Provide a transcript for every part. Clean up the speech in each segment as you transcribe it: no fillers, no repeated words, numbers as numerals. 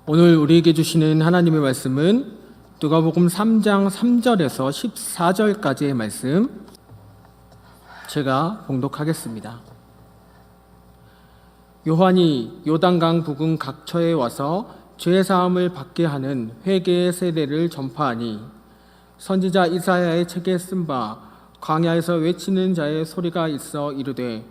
오늘 우리에게 주시는 하나님의 말씀은 누가복음 3장 3절에서 14절까지의 말씀, 제가 봉독하겠습니다. 요한이 요단강 부근 각처에 와서 죄사함을 받게 하는 회개의 세례를 전파하니, 선지자 이사야의 책에 쓴 바 광야에서 외치는 자의 소리가 있어 이르되,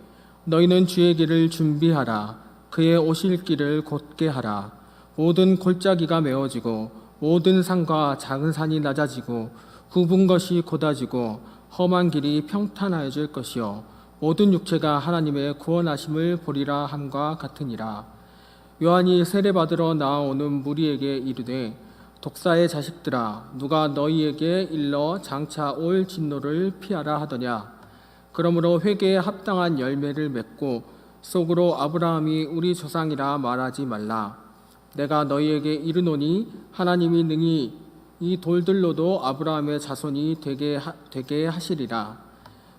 너희는 주의 길을 준비하라. 그의 오실 길을 곧게 하라. 모든 골짜기가 메워지고 모든 산과 작은 산이 낮아지고 굽은 것이 곧아지고 험한 길이 평탄하여질 것이요 모든 육체가 하나님의 구원하심을 보리라 함과 같으니라. 요한이 세례받으러 나오는 무리에게 이르되, 독사의 자식들아, 누가 너희에게 일러 장차 올 진노를 피하라 하더냐. 그러므로 회개에 합당한 열매를 맺고 속으로 아브라함이 우리 조상이라 말하지 말라. 내가 너희에게 이르노니 하나님이 능히 이 돌들로도 아브라함의 자손이 되게 하시리라.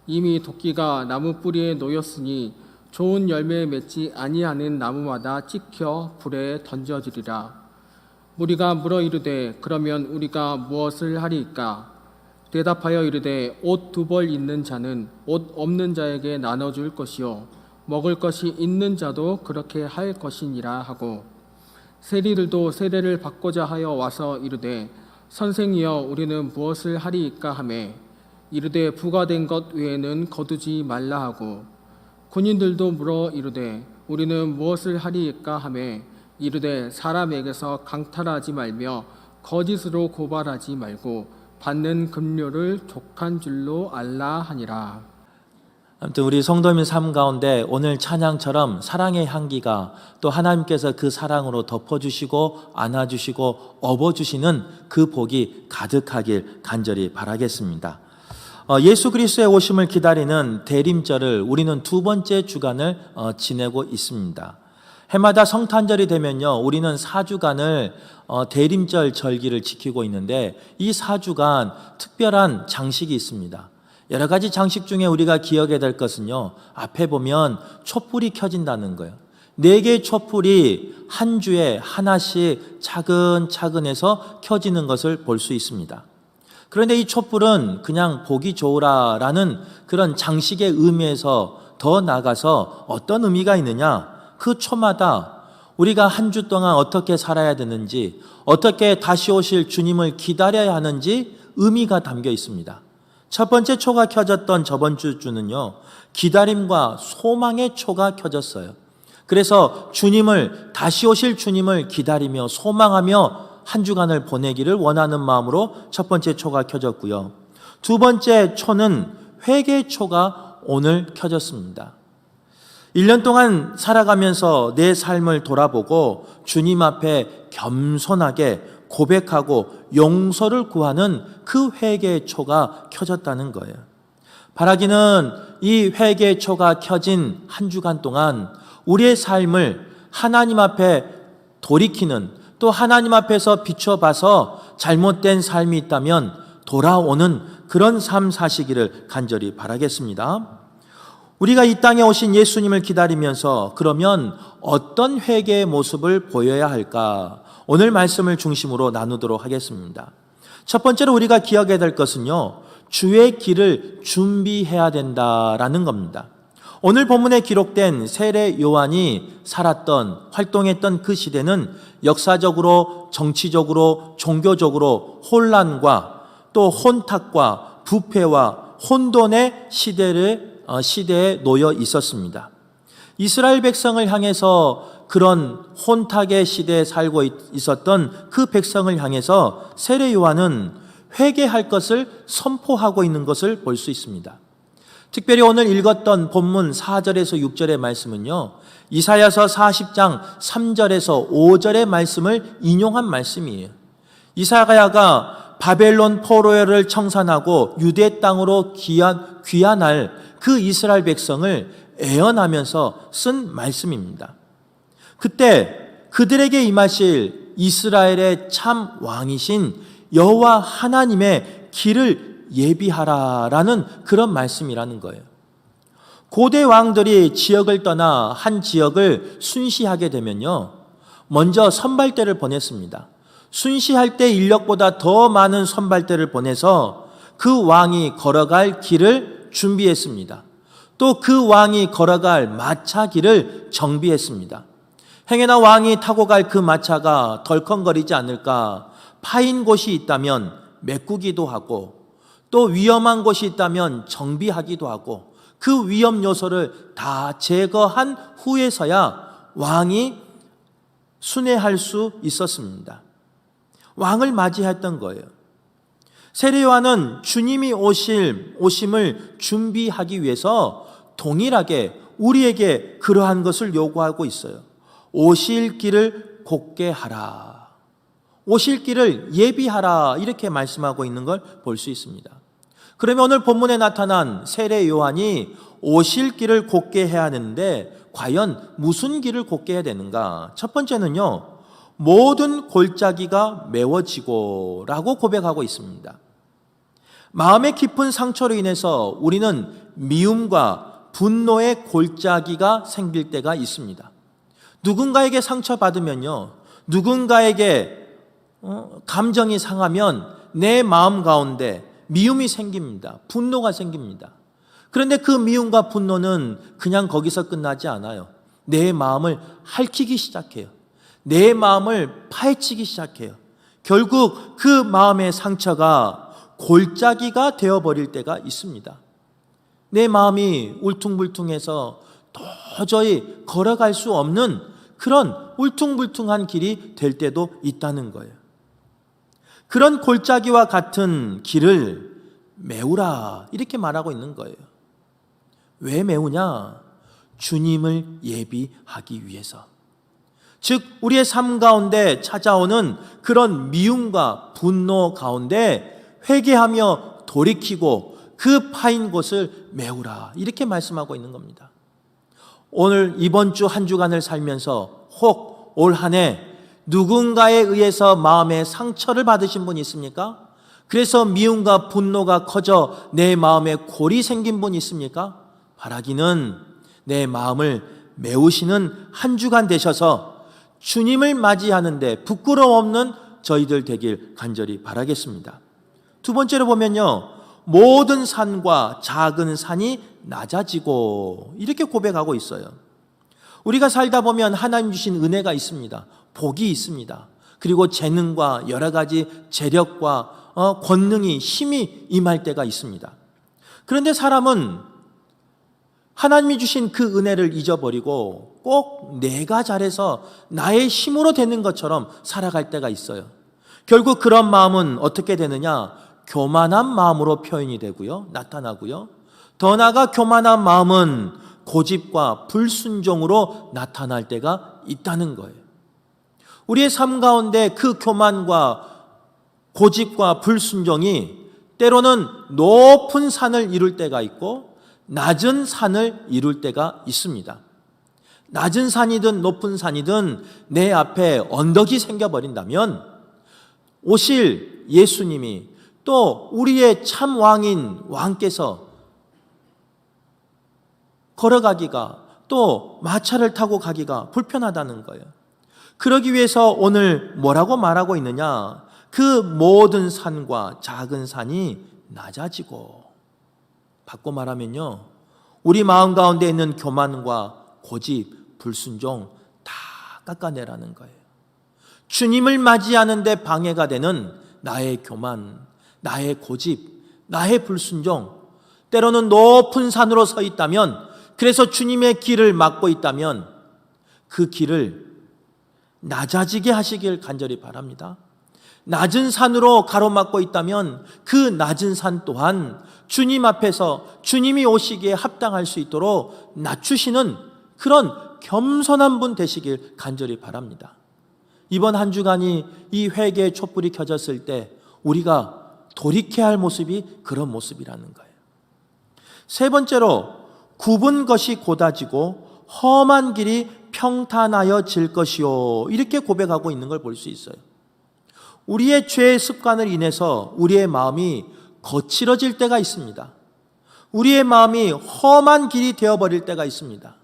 이미 도끼가 나무 뿌리에 놓였으니 좋은 열매 맺지 아니하는 나무마다 찍혀 불에 던져지리라. 무리가 물어 이르되, 그러면 우리가 무엇을 하리이까? 대답하여 이르되, 옷 2벌 있는 자는 옷 없는 자에게 나눠줄 것이요 먹을 것이 있는 자도 그렇게 할 것이니라 하고, 세리들도 세례를 받고자 하여 와서 이르되, 선생이여, 우리는 무엇을 하리이까 하매, 이르되 부과된 것 외에는 거두지 말라 하고, 군인들도 물어 이르되, 우리는 무엇을 하리이까 하매, 이르되 사람에게서 강탈하지 말며 거짓으로 고발하지 말고 받는 급료를 족한 줄로 알라 하니라. 아무튼 우리 성도님 삶 가운데 오늘 찬양처럼 사랑의 향기가 또 하나님께서 그 사랑으로 덮어주시고 안아주시고 업어주시는 그 복이 가득하길 간절히 바라겠습니다. 예수 그리스도의 오심을 기다리는 대림절을 우리는 2번째 주간을 지내고 있습니다. 해마다 성탄절이 되면요, 우리는 4주간을 대림절 절기를 지키고 있는데, 이 4주간 특별한 장식이 있습니다. 여러 가지 장식 중에 우리가 기억해야 될 것은요, 앞에 보면 촛불이 켜진다는 거예요. 4개의 촛불이 한 주에 하나씩 차근차근해서 켜지는 것을 볼 수 있습니다. 그런데 이 촛불은 그냥 보기 좋으라라는 그런 장식의 의미에서 더 나아가서 어떤 의미가 있느냐, 그 초마다 우리가 한 주 동안 어떻게 살아야 되는지, 어떻게 다시 오실 주님을 기다려야 하는지 의미가 담겨 있습니다. 첫 번째 초가 켜졌던 저번 주는요, 기다림과 소망의 초가 켜졌어요. 그래서 다시 오실 주님을 기다리며 소망하며 한 주간을 보내기를 원하는 마음으로 첫 번째 초가 켜졌고요. 2번째 초는 회개의 초가 오늘 켜졌습니다. 1년 동안 살아가면서 내 삶을 돌아보고 주님 앞에 겸손하게 고백하고 용서를 구하는 그 회개의 초가 켜졌다는 거예요. 바라기는 이 회개의 초가 켜진 한 주간 동안 우리의 삶을 하나님 앞에 돌이키는, 또 하나님 앞에서 비춰봐서 잘못된 삶이 있다면 돌아오는 그런 삶 사시기를 간절히 바라겠습니다. 우리가 이 땅에 오신 예수님을 기다리면서 그러면 어떤 회개의 모습을 보여야 할까? 오늘 말씀을 중심으로 나누도록 하겠습니다. 첫 번째로 우리가 기억해야 될 것은요, 주의 길을 준비해야 된다라는 겁니다. 오늘 본문에 기록된 세례 요한이 살았던, 활동했던 그 시대는 역사적으로, 정치적으로, 종교적으로 혼란과 또 혼탁과 부패와 혼돈의 시대에 놓여 있었습니다. 이스라엘 백성을 향해서 그런 혼탁의 시대에 살고 있었던 그 백성을 향해서 세례 요한은 회개할 것을 선포하고 있는 것을 볼 수 있습니다. 특별히 오늘 읽었던 본문 4절에서 6절의 말씀은요, 이사야서 40장 3절에서 5절의 말씀을 인용한 말씀이에요. 이사야가 바벨론 포로를 청산하고 유대 땅으로 귀환할 그 이스라엘 백성을 애언하면서 쓴 말씀입니다. 그때 그들에게 임하실 이스라엘의 참 왕이신 여호와 하나님의 길을 예비하라라는 그런 말씀이라는 거예요. 고대 왕들이 지역을 떠나 한 지역을 순시하게 되면요, 먼저 선발대를 보냈습니다. 순시할 때 인력보다 더 많은 선발대를 보내서 그 왕이 걸어갈 길을 준비했습니다. 또 그 왕이 걸어갈 마차 길을 정비했습니다. 행여나 왕이 타고 갈 그 마차가 덜컹거리지 않을까, 파인 곳이 있다면 메꾸기도 하고, 또 위험한 곳이 있다면 정비하기도 하고, 그 위험 요소를 다 제거한 후에서야 왕이 순회할 수 있었습니다. 왕을 맞이했던 거예요. 세례 요한은 주님이 오심을 준비하기 위해서 동일하게 우리에게 그러한 것을 요구하고 있어요. 오실 길을 곧게 하라. 오실 길을 예비하라. 이렇게 말씀하고 있는 걸 볼 수 있습니다. 그러면 오늘 본문에 나타난 세례 요한이 오실 길을 곧게 해야 하는데 과연 무슨 길을 곧게 해야 되는가? 첫 번째는요, 모든 골짜기가 메워지고 라고 고백하고 있습니다. 마음의 깊은 상처로 인해서 우리는 미움과 분노의 골짜기가 생길 때가 있습니다. 누군가에게 상처받으면요, 누군가에게 감정이 상하면 내 마음 가운데 미움이 생깁니다. 분노가 생깁니다. 그런데 그 미움과 분노는 그냥 거기서 끝나지 않아요. 내 마음을 핥히기 시작해요. 내 마음을 파헤치기 시작해요. 결국 그 마음의 상처가 골짜기가 되어버릴 때가 있습니다. 내 마음이 울퉁불퉁해서 도저히 걸어갈 수 없는 그런 울퉁불퉁한 길이 될 때도 있다는 거예요. 그런 골짜기와 같은 길을 메우라 이렇게 말하고 있는 거예요. 왜 메우냐? 주님을 예비하기 위해서. 즉 우리의 삶 가운데 찾아오는 그런 미움과 분노 가운데 회개하며 돌이키고 그 파인 곳을 메우라 이렇게 말씀하고 있는 겁니다. 오늘 이번 주 한 주간을 살면서 혹 올 한 해 누군가에 의해서 마음의 상처를 받으신 분 있습니까? 그래서 미움과 분노가 커져 내 마음에 골이 생긴 분 있습니까? 바라기는 내 마음을 메우시는 한 주간 되셔서 주님을 맞이하는데 부끄러움 없는 저희들 되길 간절히 바라겠습니다. 두 번째로 보면요, 모든 산과 작은 산이 낮아지고 이렇게 고백하고 있어요. 우리가 살다 보면 하나님 주신 은혜가 있습니다. 복이 있습니다. 그리고 재능과 여러 가지 재력과 권능이 힘이 임할 때가 있습니다. 그런데 사람은 하나님이 주신 그 은혜를 잊어버리고 꼭 내가 잘해서 나의 힘으로 되는 것처럼 살아갈 때가 있어요. 결국 그런 마음은 어떻게 되느냐? 교만한 마음으로 표현이 되고요, 나타나고요. 더 나아가 교만한 마음은 고집과 불순종으로 나타날 때가 있다는 거예요. 우리의 삶 가운데 그 교만과 고집과 불순종이 때로는 높은 산을 이룰 때가 있고 낮은 산을 이룰 때가 있습니다. 낮은 산이든 높은 산이든 내 앞에 언덕이 생겨버린다면 오실 예수님이 또 우리의 참 왕인 왕께서 걸어가기가 또 마차를 타고 가기가 불편하다는 거예요. 그러기 위해서 오늘 뭐라고 말하고 있느냐? 그 모든 산과 작은 산이 낮아지고, 바꿔 말하면요, 우리 마음 가운데 있는 교만과 고집, 불순종 다 깎아내라는 거예요. 주님을 맞이하는데 방해가 되는 나의 교만, 나의 고집, 나의 불순종, 때로는 높은 산으로 서 있다면, 그래서 주님의 길을 막고 있다면 그 길을 낮아지게 하시길 간절히 바랍니다. 낮은 산으로 가로막고 있다면 그 낮은 산 또한 주님 앞에서 주님이 오시기에 합당할 수 있도록 낮추시는 그런 겸손한 분 되시길 간절히 바랍니다. 이번 한 주간이 이 회개의 촛불이 켜졌을 때 우리가 돌이켜야 할 모습이 그런 모습이라는 거예요. 세 번째로, 굽은 것이 곧아지고 험한 길이 평탄하여질 것이요, 이렇게 고백하고 있는 걸 볼 수 있어요. 우리의 죄의 습관을 인해서 우리의 마음이 거칠어질 때가 있습니다. 우리의 마음이 험한 길이 되어버릴 때가 있습니다.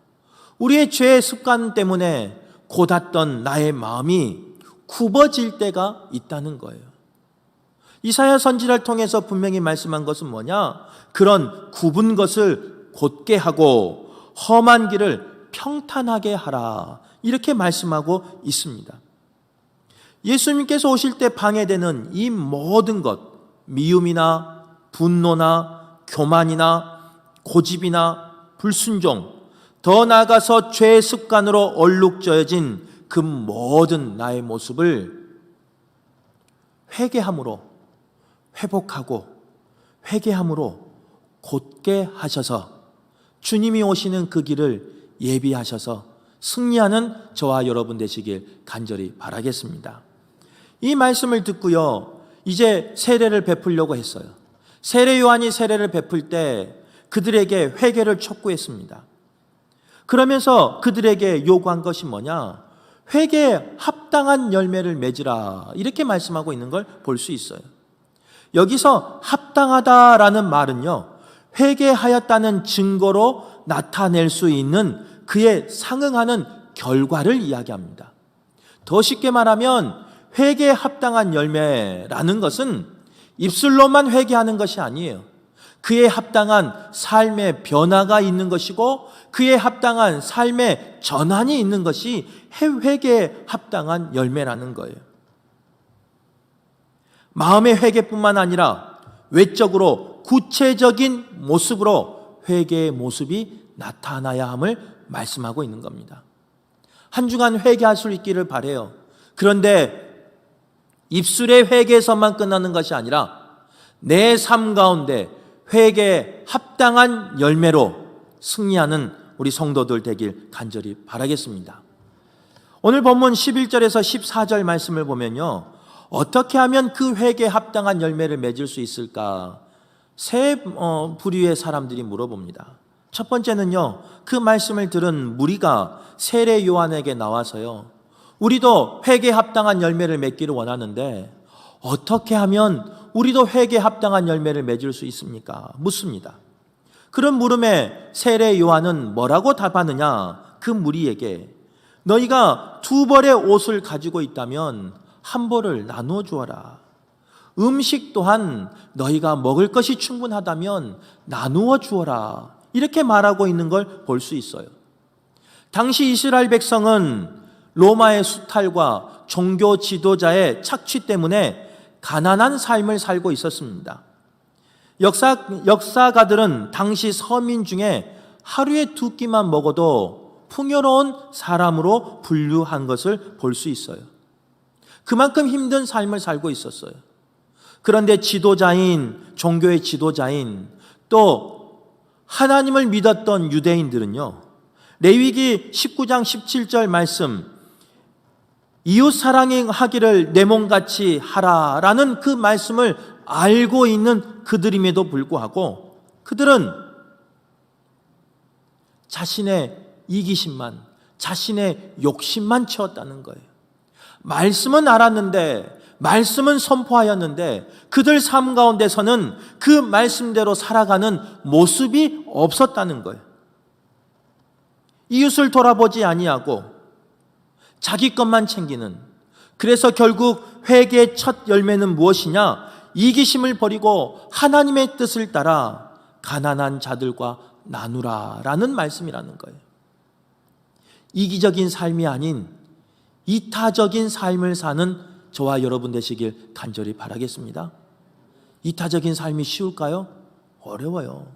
우리의 죄의 습관 때문에 고닫던 나의 마음이 굽어질 때가 있다는 거예요. 이사야 선지자를 통해서 분명히 말씀한 것은 뭐냐? 그런 굽은 것을 곧게 하고 험한 길을 평탄하게 하라, 이렇게 말씀하고 있습니다. 예수님께서 오실 때 방해되는 이 모든 것, 미움이나 분노나 교만이나 고집이나 불순종, 더 나아가서 죄의 습관으로 얼룩져진 그 모든 나의 모습을 회개함으로 회복하고 회개함으로 곧게 하셔서 주님이 오시는 그 길을 예비하셔서 승리하는 저와 여러분 되시길 간절히 바라겠습니다. 이 말씀을 듣고요, 이제 세례를 베풀려고 했어요. 세례 요한이 세례를 베풀 때 그들에게 회개를 촉구했습니다. 그러면서 그들에게 요구한 것이 뭐냐? 회개에 합당한 열매를 맺으라, 이렇게 말씀하고 있는 걸 볼 수 있어요. 여기서 합당하다라는 말은요, 회개하였다는 증거로 나타낼 수 있는 그에 상응하는 결과를 이야기합니다. 더 쉽게 말하면 회개에 합당한 열매라는 것은 입술로만 회개하는 것이 아니에요. 그에 합당한 삶의 변화가 있는 것이고 그에 합당한 삶의 전환이 있는 것이 회개에 합당한 열매라는 거예요. 마음의 회개뿐만 아니라 외적으로 구체적인 모습으로 회개의 모습이 나타나야 함을 말씀하고 있는 겁니다. 한 주간 회개할 수 있기를 바라요. 그런데 입술의 회개에서만 끝나는 것이 아니라 내 삶 가운데 회개에 합당한 열매로 승리하는 우리 성도들 되길 간절히 바라겠습니다. 오늘 본문 11절에서 14절 말씀을 보면요, 어떻게 하면 그 회개에 합당한 열매를 맺을 수 있을까? 세 부류의 사람들이 물어봅니다. 첫 번째는요, 그 말씀을 들은 무리가 세례 요한에게 나와서요, 우리도 회개에 합당한 열매를 맺기를 원하는데 어떻게 하면 우리도 회개에 합당한 열매를 맺을 수 있습니까? 묻습니다. 그런 물음에 세례 요한은 뭐라고 답하느냐? 그 무리에게 너희가 두 벌의 옷을 가지고 있다면 한 벌을 나누어 주어라. 음식 또한 너희가 먹을 것이 충분하다면 나누어 주어라. 이렇게 말하고 있는 걸 볼 수 있어요. 당시 이스라엘 백성은 로마의 수탈과 종교 지도자의 착취 때문에 가난한 삶을 살고 있었습니다. 역사가들은 당시 서민 중에 하루에 두 끼만 먹어도 풍요로운 사람으로 분류한 것을 볼 수 있어요. 그만큼 힘든 삶을 살고 있었어요. 그런데 종교의 지도자인 또 하나님을 믿었던 유대인들은요, 레위기 19장 17절 말씀, 이웃 사랑하기를 내 몸같이 하라라는 그 말씀을 알고 있는 그들임에도 불구하고 그들은 자신의 이기심만, 자신의 욕심만 채웠다는 거예요. 말씀은 알았는데, 말씀은 선포하였는데 그들 삶 가운데서는 그 말씀대로 살아가는 모습이 없었다는 거예요. 이웃을 돌아보지 아니하고 자기 것만 챙기는, 그래서 결국 회개의 첫 열매는 무엇이냐? 이기심을 버리고 하나님의 뜻을 따라 가난한 자들과 나누라라는 말씀이라는 거예요. 이기적인 삶이 아닌 이타적인 삶을 사는 저와 여러분 되시길 간절히 바라겠습니다. 이타적인 삶이 쉬울까요? 어려워요.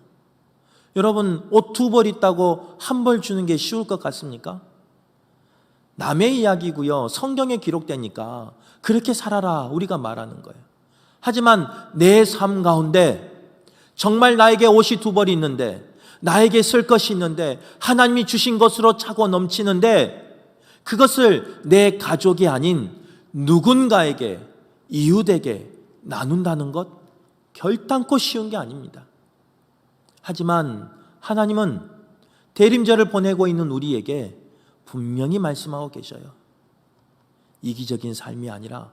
여러분, 옷 두 벌 있다고 한 벌 주는 게 쉬울 것 같습니까? 남의 이야기고요, 성경에 기록되니까 그렇게 살아라 우리가 말하는 거예요. 하지만 내 삶 가운데 정말 나에게 옷이 두 벌이 있는데, 나에게 쓸 것이 있는데, 하나님이 주신 것으로 차고 넘치는데 그것을 내 가족이 아닌 누군가에게, 이웃에게 나눈다는 것 결단코 쉬운 게 아닙니다. 하지만 하나님은 대림절을 보내고 있는 우리에게 분명히 말씀하고 계셔요. 이기적인 삶이 아니라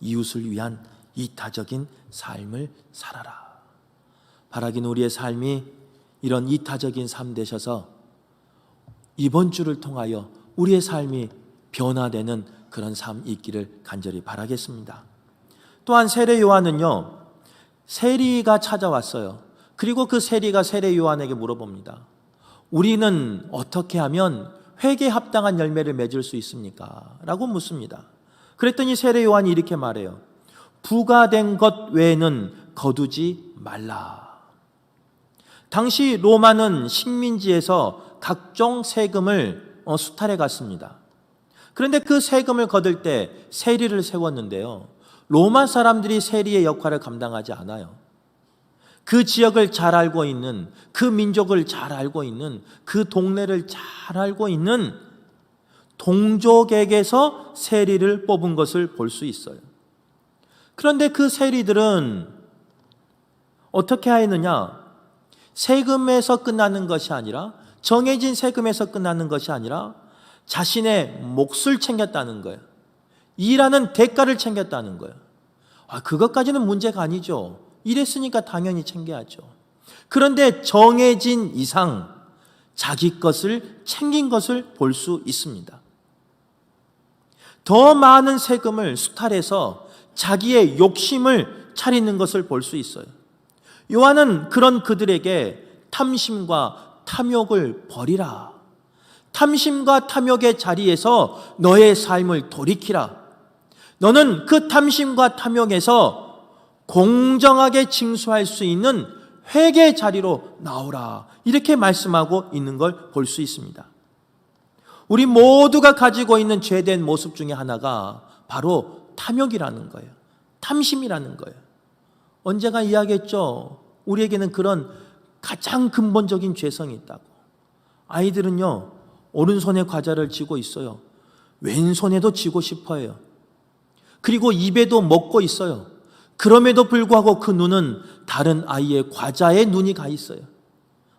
이웃을 위한 이타적인 삶을 살아라. 바라기는 우리의 삶이 이런 이타적인 삶 되셔서 이번 주를 통하여 우리의 삶이 변화되는 그런 삶이 있기를 간절히 바라겠습니다. 또한 세례 요한은요, 세리가 찾아왔어요. 그리고 그 세리가 세례 요한에게 물어봅니다. 우리는 어떻게 하면 회개에 합당한 열매를 맺을 수 있습니까? 라고 묻습니다. 그랬더니 세례 요한이 이렇게 말해요. 부과된 것 외에는 거두지 말라. 당시 로마는 식민지에서 각종 세금을 수탈해 갔습니다. 그런데 그 세금을 거둘 때 세리를 세웠는데요, 로마 사람들이 세리의 역할을 감당하지 않아요. 그 지역을 잘 알고 있는, 그 민족을 잘 알고 있는, 그 동네를 잘 알고 있는 동족에게서 세리를 뽑은 것을 볼 수 있어요. 그런데 그 세리들은 어떻게 하였느냐? 세금에서 끝나는 것이 아니라, 정해진 세금에서 끝나는 것이 아니라 자신의 몫을 챙겼다는 거예요. 일하는 대가를 챙겼다는 거예요. 그것까지는 문제가 아니죠. 일했으니까 당연히 챙겨야죠. 그런데 정해진 이상 자기 것을 챙긴 것을 볼 수 있습니다. 더 많은 세금을 수탈해서 자기의 욕심을 차리는 것을 볼 수 있어요. 요한은 그런 그들에게 탐심과 탐욕을 버리라. 탐심과 탐욕의 자리에서 너의 삶을 돌이키라. 너는 그 탐심과 탐욕에서 공정하게 징수할 수 있는 회개의 자리로 나오라. 이렇게 말씀하고 있는 걸 볼 수 있습니다. 우리 모두가 가지고 있는 죄된 모습 중에 하나가 바로 탐욕이라는 거예요. 탐심이라는 거예요. 언제가 이야기했죠? 우리에게는 그런 가장 근본적인 죄성이 있다고. 아이들은요, 오른손에 과자를 쥐고 있어요. 왼손에도 쥐고 싶어 해요. 그리고 입에도 먹고 있어요. 그럼에도 불구하고 그 눈은 다른 아이의 과자에 눈이 가 있어요.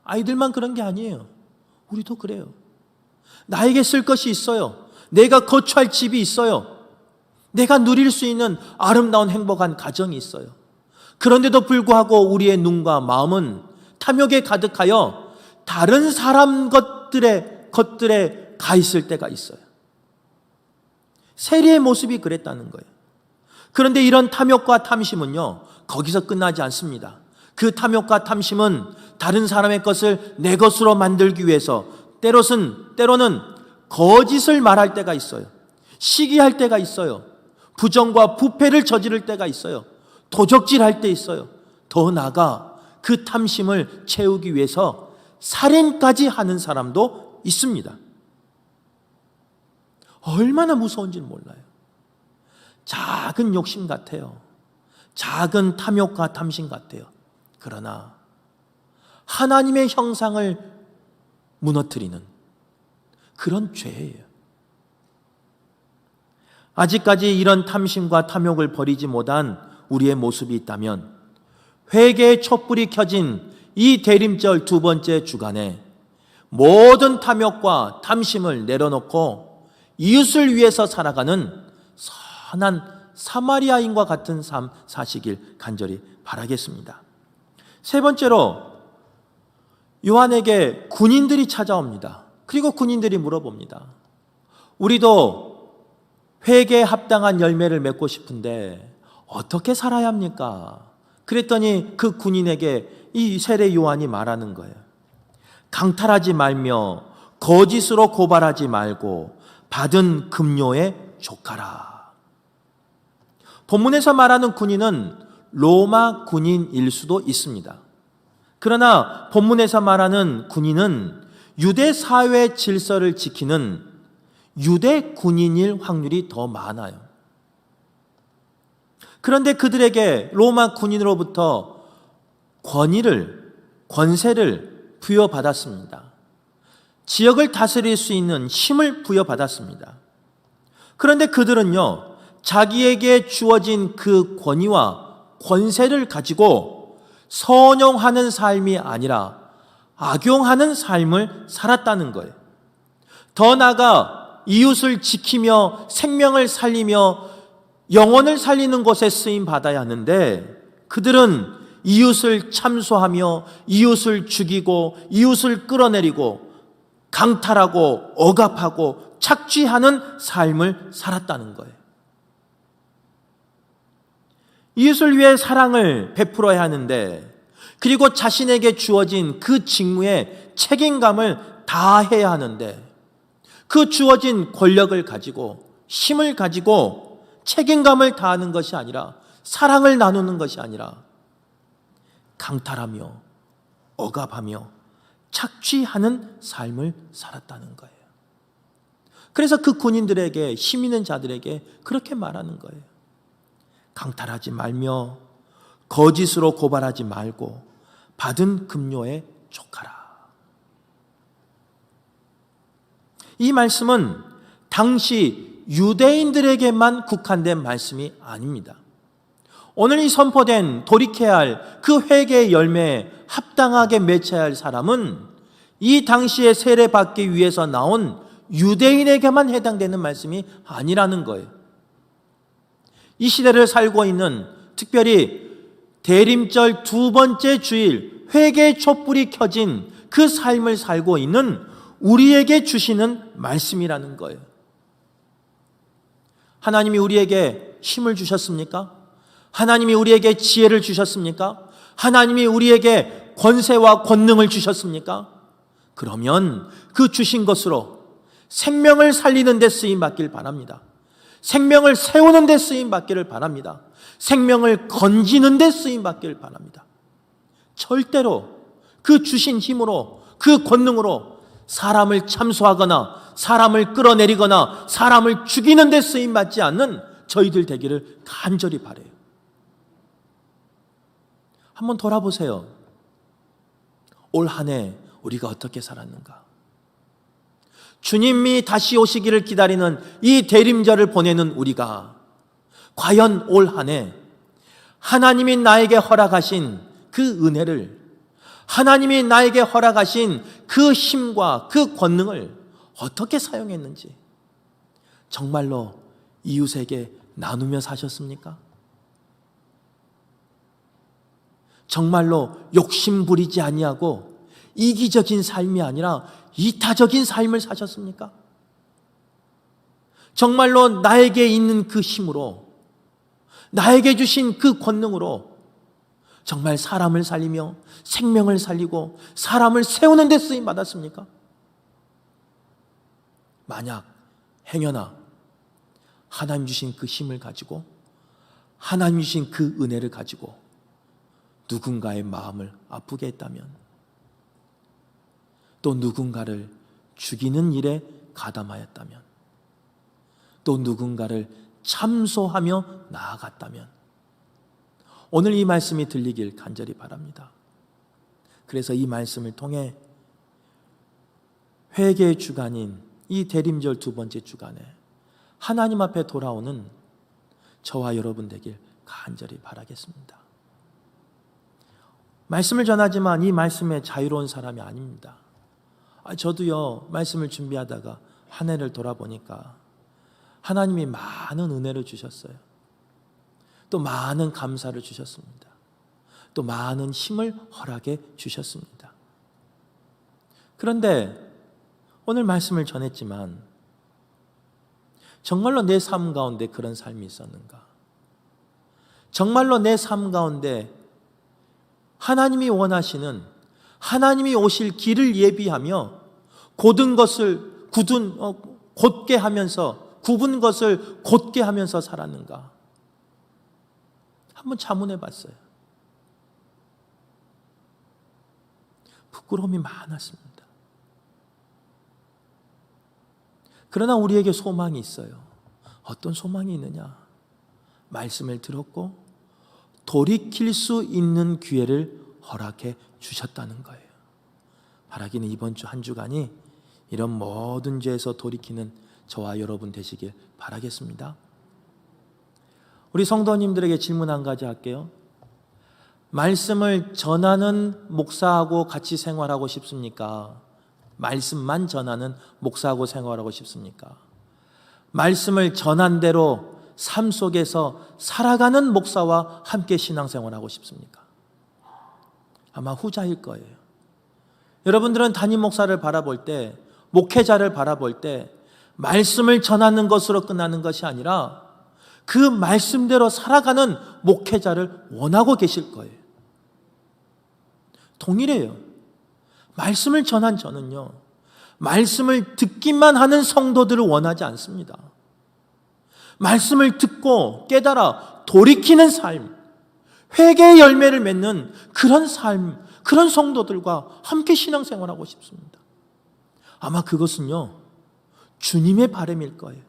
아이들만 그런 게 아니에요. 우리도 그래요. 나에게 쓸 것이 있어요. 내가 거주할 집이 있어요. 내가 누릴 수 있는 아름다운 행복한 가정이 있어요. 그런데도 불구하고 우리의 눈과 마음은 탐욕에 가득하여 다른 사람 것들에 가 있을 때가 있어요. 세리의 모습이 그랬다는 거예요. 그런데 이런 탐욕과 탐심은요, 거기서 끝나지 않습니다. 그 탐욕과 탐심은 다른 사람의 것을 내 것으로 만들기 위해서 때로는 거짓을 말할 때가 있어요. 시기할 때가 있어요. 부정과 부패를 저지를 때가 있어요. 도적질할 때 있어요. 더 나아가 그 탐심을 채우기 위해서 살인까지 하는 사람도 있습니다. 얼마나 무서운지는 몰라요. 작은 욕심 같아요. 작은 탐욕과 탐심 같아요. 그러나 하나님의 형상을 무너뜨리는 그런 죄예요. 아직까지 이런 탐심과 탐욕을 버리지 못한 우리의 모습이 있다면 회개의 촛불이 켜진 이 대림절 두 번째 주간에 모든 탐욕과 탐심을 내려놓고 이웃을 위해서 살아가는 선한 사마리아인과 같은 삶 사시길 간절히 바라겠습니다. 세 번째로 요한에게 군인들이 찾아옵니다. 그리고 군인들이 물어봅니다. 우리도 회개에 합당한 열매를 맺고 싶은데 어떻게 살아야 합니까? 그랬더니 그 군인에게 이 세례 요한이 말하는 거예요. 강탈하지 말며 거짓으로 고발하지 말고 받은 급료에 족하라. 본문에서 말하는 군인은 로마 군인일 수도 있습니다. 그러나 본문에서 말하는 군인은 유대 사회 질서를 지키는 유대 군인일 확률이 더 많아요. 그런데 그들에게 로마 군인으로부터 권세를 부여받았습니다. 지역을 다스릴 수 있는 힘을 부여받았습니다. 그런데 그들은요, 자기에게 주어진 그 권위와 권세를 가지고 선용하는 삶이 아니라 악용하는 삶을 살았다는 거예요. 더 나아가 이웃을 지키며 생명을 살리며 영혼을 살리는 곳에 쓰임 받아야 하는데 그들은 이웃을 참소하며 이웃을 죽이고 이웃을 끌어내리고 강탈하고 억압하고 착취하는 삶을 살았다는 거예요. 이웃을 위해 사랑을 베풀어야 하는데, 그리고 자신에게 주어진 그 직무에 책임감을 다해야 하는데, 그 주어진 권력을 가지고 힘을 가지고 책임감을 다하는 것이 아니라, 사랑을 나누는 것이 아니라 강탈하며 억압하며 착취하는 삶을 살았다는 거예요. 그래서 그 군인들에게, 힘 있는 자들에게 그렇게 말하는 거예요. 강탈하지 말며 거짓으로 고발하지 말고 받은 급료에 족하라. 이 말씀은 당시 유대인들에게만 국한된 말씀이 아닙니다. 오늘 이 선포된 돌이켜야 할 그 회개의 열매에 합당하게 맺혀야 할 사람은 이 당시에 세례받기 위해서 나온 유대인에게만 해당되는 말씀이 아니라는 거예요. 이 시대를 살고 있는, 특별히 대림절 두 번째 주일 회개의 촛불이 켜진 그 삶을 살고 있는 우리에게 주시는 말씀이라는 거예요. 하나님이 우리에게 힘을 주셨습니까? 하나님이 우리에게 지혜를 주셨습니까? 하나님이 우리에게 권세와 권능을 주셨습니까? 그러면 그 주신 것으로 생명을 살리는 데 쓰임 받길 바랍니다. 생명을 세우는 데 쓰임 받기를 바랍니다. 생명을 건지는 데 쓰임 받기를 바랍니다. 절대로 그 주신 힘으로, 그 권능으로 사람을 참소하거나 사람을 끌어내리거나 사람을 죽이는 데 쓰임 받지 않는 저희들 되기를 간절히 바라요. 한번 돌아보세요. 올 한 해 우리가 어떻게 살았는가? 주님이 다시 오시기를 기다리는 이 대림절을 보내는 우리가 과연 올 한 해 하나님이 나에게 허락하신 그 은혜를, 하나님이 나에게 허락하신 그 힘과 그 권능을 어떻게 사용했는지, 정말로 이웃에게 나누며 사셨습니까? 정말로 욕심 부리지 아니하고 이기적인 삶이 아니라 이타적인 삶을 사셨습니까? 정말로 나에게 있는 그 힘으로, 나에게 주신 그 권능으로 정말 사람을 살리며 생명을 살리고 사람을 세우는 데 쓰임 받았습니까? 만약 행여나 하나님 주신 그 힘을 가지고, 하나님 주신 그 은혜를 가지고 누군가의 마음을 아프게 했다면, 또 누군가를 죽이는 일에 가담하였다면, 또 누군가를 참소하며 나아갔다면, 오늘 이 말씀이 들리길 간절히 바랍니다. 그래서 이 말씀을 통해 회개의 주간인 이 대림절 두 번째 주간에 하나님 앞에 돌아오는 저와 여러분 되길 간절히 바라겠습니다. 말씀을 전하지만 이 말씀에 자유로운 사람이 아닙니다. 저도요, 말씀을 준비하다가 한 해를 돌아보니까 하나님이 많은 은혜를 주셨어요. 또 많은 감사를 주셨습니다. 또 많은 힘을 허락해 주셨습니다. 그런데 오늘 말씀을 전했지만 정말로 내 삶 가운데 그런 삶이 있었는가? 정말로 내 삶 가운데 하나님이 원하시는, 하나님이 오실 길을 예비하며 곧은 것을 곧게 하면서, 굽은 것을 곧게 하면서 살았는가? 한번 자문해 봤어요. 부끄러움이 많았습니다. 그러나 우리에게 소망이 있어요. 어떤 소망이 있느냐? 말씀을 들었고 돌이킬 수 있는 기회를 허락해 주셨다는 거예요. 바라기는 이번 주 한 주간이 이런 모든 죄에서 돌이키는 저와 여러분 되시길 바라겠습니다. 우리 성도님들에게 질문 한 가지 할게요. 말씀을 전하는 목사하고 같이 생활하고 싶습니까? 말씀만 전하는 목사하고 생활하고 싶습니까? 말씀을 전한 대로 삶 속에서 살아가는 목사와 함께 신앙생활하고 싶습니까? 아마 후자일 거예요. 여러분들은 담임 목사를 바라볼 때 목회자를 바라볼 때 말씀을 전하는 것으로 끝나는 것이 아니라 그 말씀대로 살아가는 목회자를 원하고 계실 거예요. 동일해요. 말씀을 전한 저는요, 말씀을 듣기만 하는 성도들을 원하지 않습니다. 말씀을 듣고 깨달아 돌이키는 삶, 회개의 열매를 맺는 그런 삶, 그런 성도들과 함께 신앙생활하고 싶습니다. 아마 그것은요, 주님의 바람일 거예요.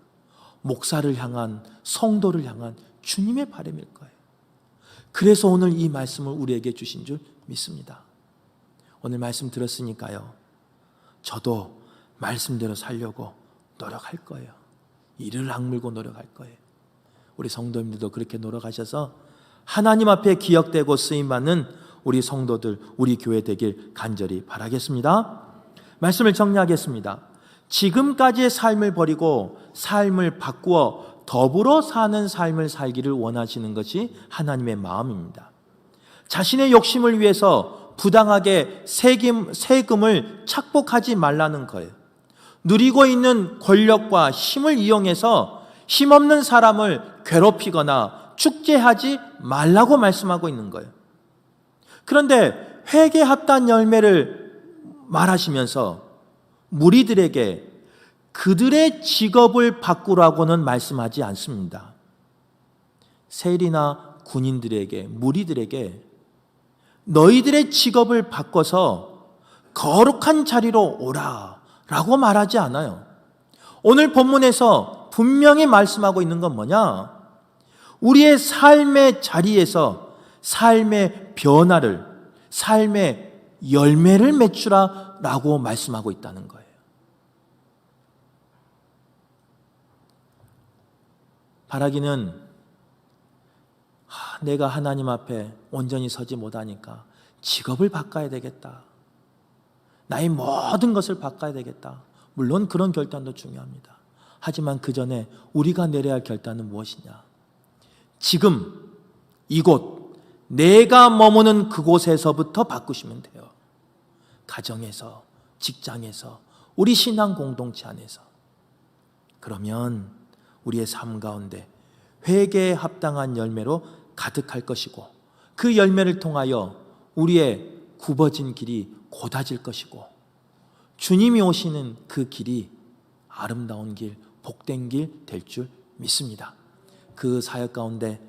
목사를 향한, 성도를 향한 주님의 바람일 거예요. 그래서 오늘 이 말씀을 우리에게 주신 줄 믿습니다. 오늘 말씀 들었으니까요, 저도 말씀대로 살려고 노력할 거예요. 이를 악물고 노력할 거예요. 우리 성도님들도 그렇게 노력하셔서 하나님 앞에 기억되고 쓰임받는 우리 성도들, 우리 교회 되길 간절히 바라겠습니다. 말씀을 정리하겠습니다. 지금까지의 삶을 버리고 삶을 바꾸어 더불어 사는 삶을 살기를 원하시는 것이 하나님의 마음입니다. 자신의 욕심을 위해서 부당하게 세금을 착복하지 말라는 거예요. 누리고 있는 권력과 힘을 이용해서 힘없는 사람을 괴롭히거나 축제하지 말라고 말씀하고 있는 거예요. 그런데 회개 합단 열매를 말하시면서 무리들에게 그들의 직업을 바꾸라고는 말씀하지 않습니다. 세리나 군인들에게, 무리들에게 너희들의 직업을 바꿔서 거룩한 자리로 오라 라고 말하지 않아요. 오늘 본문에서 분명히 말씀하고 있는 건 뭐냐? 우리의 삶의 자리에서 삶의 변화를, 삶의 열매를 맺추라 라고 말씀하고 있다는 거예요. 바라기는 내가 하나님 앞에 온전히 서지 못하니까 직업을 바꿔야 되겠다. 나의 모든 것을 바꿔야 되겠다. 물론 그런 결단도 중요합니다. 하지만 그 전에 우리가 내려야 할 결단은 무엇이냐? 지금 이곳 내가 머무는 그곳에서부터 바꾸시면 돼요. 가정에서, 직장에서, 우리 신앙 공동체 안에서. 그러면 우리의 삶 가운데 회개에 합당한 열매로 가득할 것이고, 그 열매를 통하여 우리의 굽어진 길이 곧아질 것이고, 주님이 오시는 그 길이 아름다운 길, 복된 길 될 줄 믿습니다. 그 사역 가운데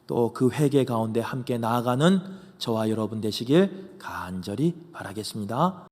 또 그 회개 가운데 함께 나아가는 저와 여러분 되시길 간절히 바라겠습니다.